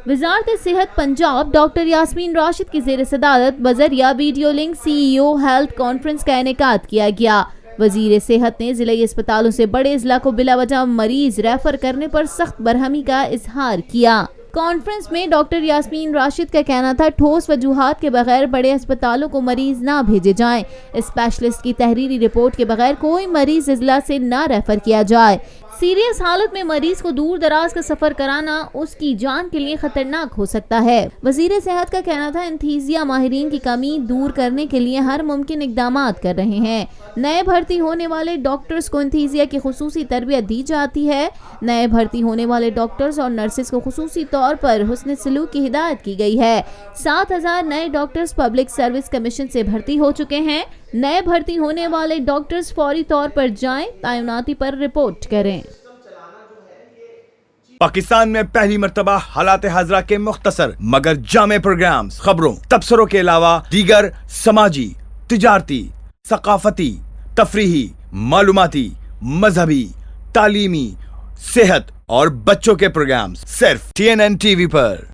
वजारत सेहत पंजाब डॉक्टर यास्मीन राशिद की ज़ेर सदारत बजरिया video link CEO health conference का इनेकाद किया गया। वजीर सेहत ने ज़िले अस्पतालों से बड़े अजला को बिला वजह मरीज रेफर करने पर सख्त बरहमी का इजहार किया। कॉन्फ्रेंस में डॉक्टर यास्मीन राशिद का कहना था ठोस वजूहात के बगैर बड़े अस्पतालों को मरीज ना भेजे जाएं। स्पेशलिस्ट की तहरीरी रिपोर्ट के बगैर कोई मरीज अजला से ना रेफर किया जाए। सीरियस हालत में मरीज को दूर दराज का सफर कराना उसकी जान के लिए खतरनाक हो सकता है। वजीर सेहत का कहना था इंथीजिया माहिरीन की कमी दूर करने के लिए हर मुमकिन इकदामात कर रहे हैं। नए भर्ती होने वाले डॉक्टर्स को इंथीजिया की खुसूसी तरबियत दी जाती है। नए भर्ती होने वाले डॉक्टर्स और नर्सेज को खुसूसी तौर पर हुस्न सलूक की हिदायत की गई है। 7000 नए डॉक्टर्स पब्लिक सर्विस कमीशन से भर्ती हो चुके हैं। नए भर्ती होने वाले डॉक्टर्स फौरी तौर पर जाएं, तैनाती पर रिपोर्ट करें। पाकिस्तान में पहली मर्तबा हालात हाजरा के मुख्तसर मगर जामे प्रोग्राम्स, खबरों, तबसरों के अलावा दीगर समाजी, तिजारती, सकाफती, तफरीही, मालूमाती, मजहबी, तालीमी, सेहत और बच्चों के प्रोग्राम्स सिर्फ TNN TV पर।